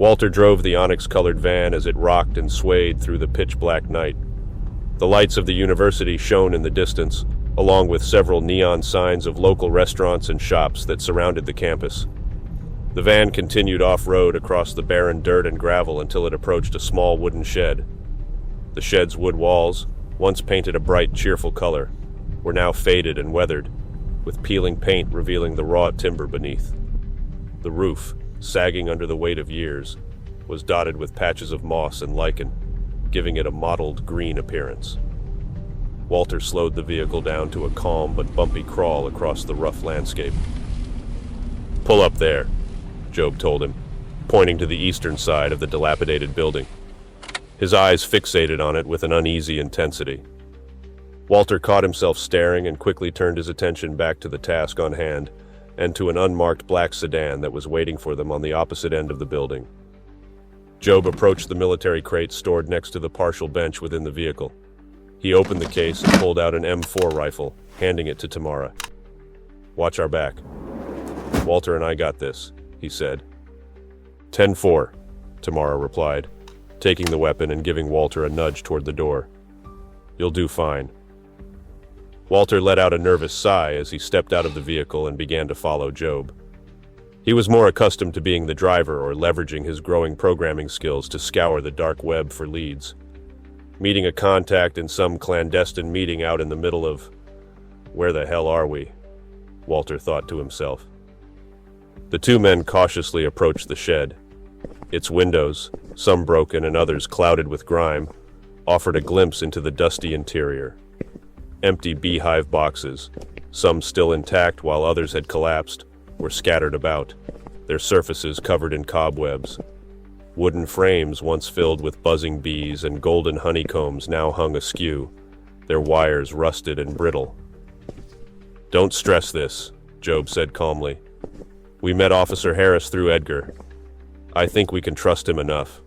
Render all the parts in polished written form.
Walter drove the onyx-colored van as it rocked and swayed through the pitch-black night. The lights of the university shone in the distance, along with several neon signs of local restaurants and shops that surrounded the campus. The van continued off-road across the barren dirt and gravel until it approached a small wooden shed. The shed's wood walls, once painted a bright, cheerful color, were now faded and weathered, with peeling paint revealing the raw timber beneath. The roof, sagging under the weight of years, was dotted with patches of moss and lichen, giving it a mottled green appearance. Walter slowed the vehicle down to a calm but bumpy crawl across the rough landscape. "Pull up there," Job told him, pointing to the eastern side of the dilapidated building. His eyes fixated on it with an uneasy intensity. Walter caught himself staring and quickly turned his attention back to the task on hand and to an unmarked black sedan that was waiting for them on the opposite end of the building. Job approached the military crate stored next to the partial bench within the vehicle. He opened the case and pulled out an M4 rifle, handing it to Tamara. "Watch our back." "Walter and I got this," he said. 10-4, Tamara replied, taking the weapon and giving Walter a nudge toward the door. "You'll do fine." Walter let out a nervous sigh as he stepped out of the vehicle and began to follow Job. He was more accustomed to being the driver or leveraging his growing programming skills to scour the dark web for leads. Meeting a contact in some clandestine meeting out in the middle of, "Where the hell are we?" Walter thought to himself. The two men cautiously approached the shed. Its windows, some broken and others clouded with grime, offered a glimpse into the dusty interior. Empty beehive boxes, some still intact while others had collapsed, were scattered about, their surfaces covered in cobwebs. Wooden frames once filled with buzzing bees and golden honeycombs now hung askew, their wires rusted and brittle. "Don't stress this," Job said calmly. "We met Officer Harris through Edgar. I think we can trust him enough."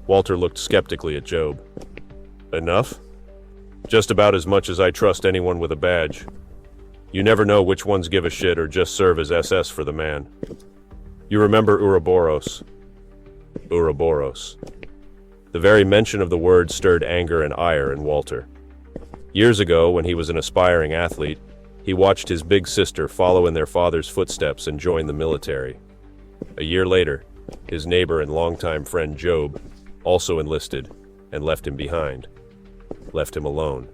Walter looked skeptically at Job. "Enough?" "Just about as much as I trust anyone with a badge. You never know which ones give a shit or just serve as SS for the man. You remember Ouroboros?" Ouroboros. The very mention of the word stirred anger and ire in Walter. Years ago, when he was an aspiring athlete, he watched his big sister follow in their father's footsteps and join the military. A year later, his neighbor and longtime friend Job also enlisted and left him behind. Left him alone.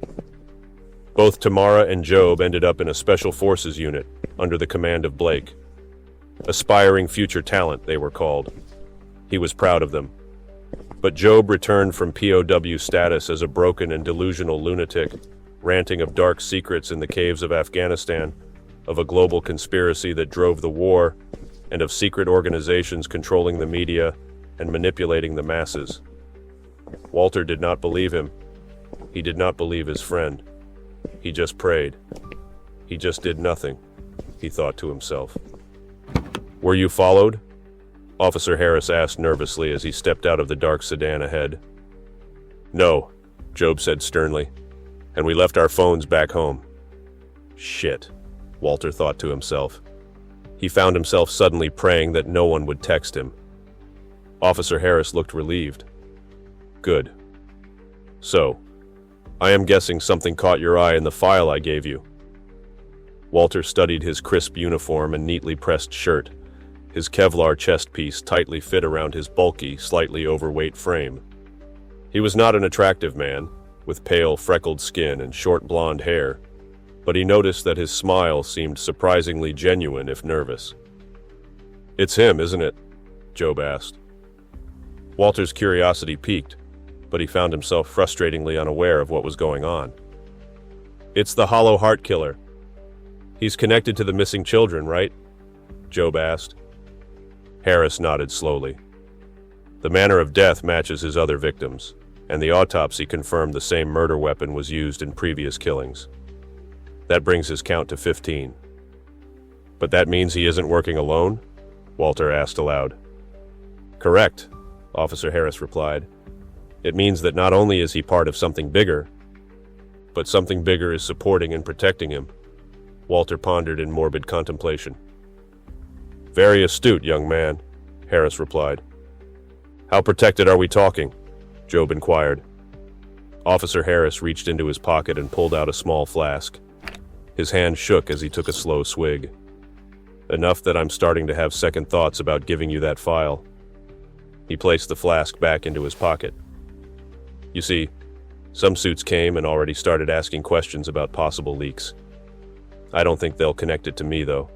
Both Tamara and Job ended up in a special forces unit under the command of Blake. Aspiring future talent, they were called. He was proud of them. But Job returned from POW status as a broken and delusional lunatic, ranting of dark secrets in the caves of Afghanistan, of a global conspiracy that drove the war, and of secret organizations controlling the media and manipulating the masses. Walter did not believe him. He did not believe his friend. He just prayed. He just did nothing, he thought to himself. "Were you followed?" Officer Harris asked nervously as he stepped out of the dark sedan ahead. "No," Job said sternly, "and we left our phones back home." Shit, Walter thought to himself. He found himself suddenly praying that no one would text him. Officer Harris looked relieved. "Good. So, I am guessing something caught your eye in the file I gave you." Walter studied his crisp uniform and neatly pressed shirt, his Kevlar chest piece tightly fit around his bulky, slightly overweight frame. He was not an attractive man, with pale, freckled skin and short blonde hair, but he noticed that his smile seemed surprisingly genuine if nervous. "It's him, isn't it?" Job asked. Walter's curiosity piqued, but he found himself frustratingly unaware of what was going on. "It's the Hollow Heart Killer. He's connected to the missing children, right?" Job asked. Harris nodded slowly. "The manner of death matches his other victims, and the autopsy confirmed the same murder weapon was used in previous killings. That brings his count to 15. "But that means he isn't working alone?" Walter asked aloud. "Correct," Officer Harris replied. "It means that not only is he part of something bigger, but something bigger is supporting and protecting him." Walter pondered in morbid contemplation. "Very astute, young man," Harris replied. How protected are we talking? Job inquired. Officer Harris reached into his pocket and pulled out a small flask. His hand shook as he took a slow swig. Enough that I'm starting to have second thoughts about giving you that file. He placed the flask back into his pocket. You see, some suits came and already started asking questions about possible leaks. I don't think they'll connect it to me, though.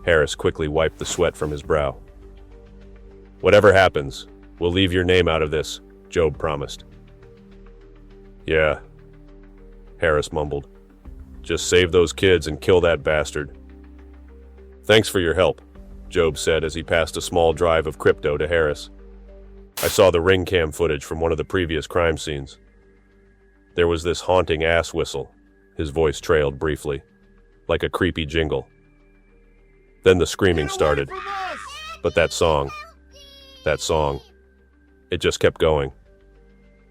Harris quickly wiped the sweat from his brow. Whatever happens, we'll leave your name out of this, Job promised. Yeah, Harris mumbled. Just save those kids and kill that bastard. Thanks for your help, Job said as he passed a small drive of crypto to Harris. I saw the ring cam footage from one of the previous crime scenes. There was this haunting ass whistle. His voice trailed briefly, like a creepy jingle. Then the screaming started. But that song, it just kept going.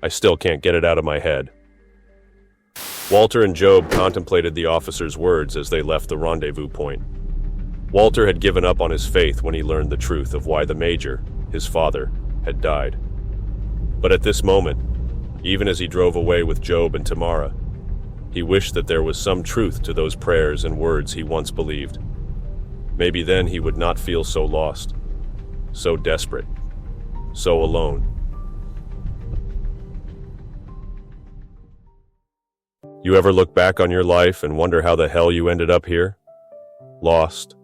I still can't get it out of my head. Walter and Job contemplated the officer's words as they left the rendezvous point. Walter had given up on his faith when he learned the truth of why the major, his father, had died. But at this moment, even as he drove away with Job and Tamara, he wished that there was some truth to those prayers and words he once believed. Maybe then he would not feel so lost, so desperate, so alone. You ever look back on your life and wonder how the hell you ended up here? Lost,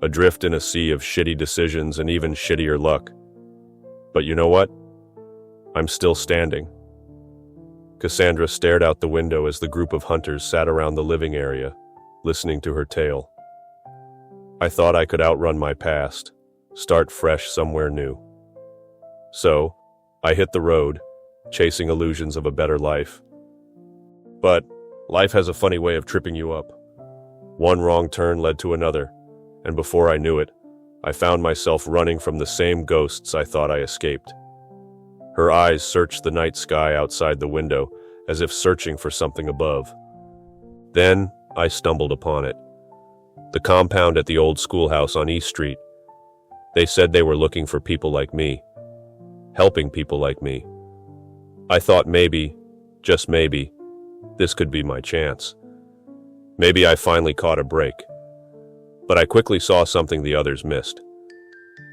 adrift in a sea of shitty decisions and even shittier luck. But you know what? I'm still standing. Cassandra stared out the window as the group of hunters sat around the living area, listening to her tale. I thought I could outrun my past, start fresh somewhere new. So, I hit the road, chasing illusions of a better life. But life has a funny way of tripping you up. One wrong turn led to another, and before I knew it, I found myself running from the same ghosts I thought I escaped. Her eyes searched the night sky outside the window, as if searching for something above. Then I stumbled upon it. The compound at the old schoolhouse on East Street. They said they were looking for people like me, helping people like me. I thought maybe, just maybe, this could be my chance. Maybe I finally caught a break. But I quickly saw something the others missed.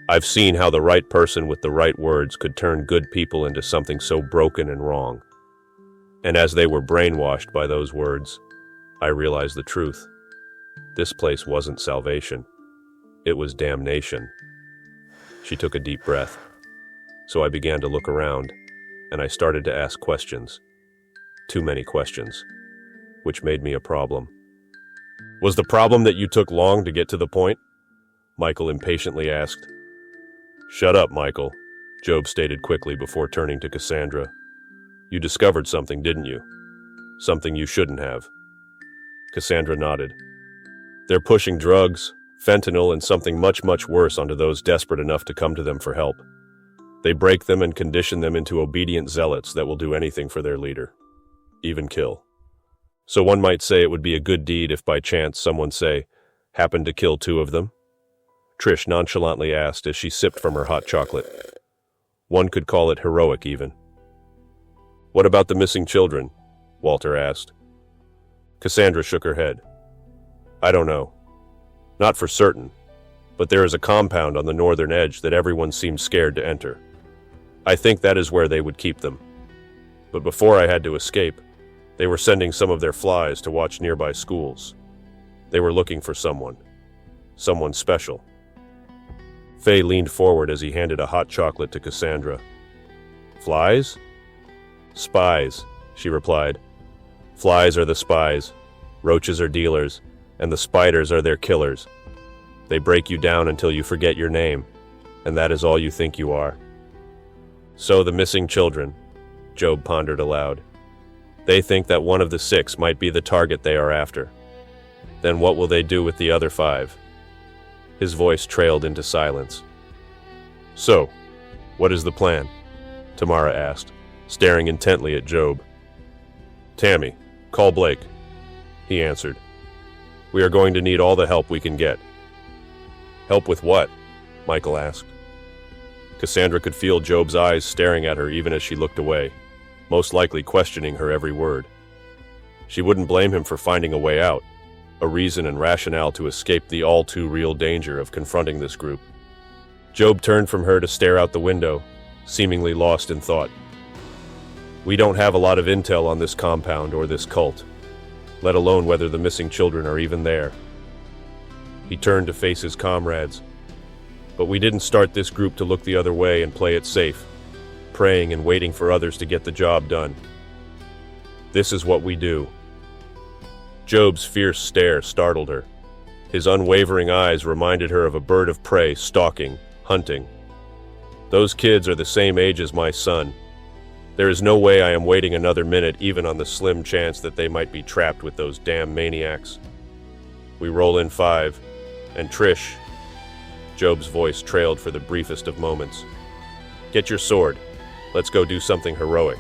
I've seen how the right person with the right words could turn good people into something so broken and wrong. And as they were brainwashed by those words, I realized the truth. This place wasn't salvation. It was damnation. She took a deep breath. So I began to look around, and I started to ask questions. Too many questions, which made me a problem. Was the problem that you took long to get to the point? Michael impatiently asked. Shut up, Michael, Job stated quickly before turning to Cassandra. You discovered something, didn't you? Something you shouldn't have. Cassandra nodded. They're pushing drugs, fentanyl, and something much, much worse onto those desperate enough to come to them for help. They break them and condition them into obedient zealots that will do anything for their leader, even kill. So one might say it would be a good deed if by chance someone, say, happened to kill two of them? Trish nonchalantly asked as she sipped from her hot chocolate. One could call it heroic, even. What about the missing children? Walter asked. Cassandra shook her head. I don't know. Not for certain, but there is a compound on the northern edge that everyone seemed scared to enter. I think that is where they would keep them. But before I had to escape, they were sending some of their flies to watch nearby schools. They were looking for someone special. Faye leaned forward as he handed a hot chocolate to Cassandra. Flies? Spies, she replied. Flies are the spies, roaches are dealers, and the spiders are their killers. They break you down until you forget your name, and that is all you think you are. So the missing children, Job pondered aloud. They think that one of the 6 might be the target they are after. Then what will they do with the other 5? His voice trailed into silence. So, what is the plan? Tamara asked, staring intently at Job. Tammy, call Blake, he answered. We are going to need all the help we can get. Help with what? Michael asked. Cassandra could feel Job's eyes staring at her even as she looked away, most likely questioning her every word. She wouldn't blame him for finding a way out, a reason and rationale to escape the all-too-real danger of confronting this group. Job turned from her to stare out the window, seemingly lost in thought. We don't have a lot of intel on this compound or this cult, let alone whether the missing children are even there. He turned to face his comrades. But we didn't start this group to look the other way and play it safe, praying and waiting for others to get the job done. This is what we do. Job's fierce stare startled her. His unwavering eyes reminded her of a bird of prey stalking, hunting. Those kids are the same age as my son. There is no way I am waiting another minute, even on the slim chance that they might be trapped with those damn maniacs. We roll in 5, and Trish... Job's voice trailed for the briefest of moments. Get your sword. Let's go do something heroic.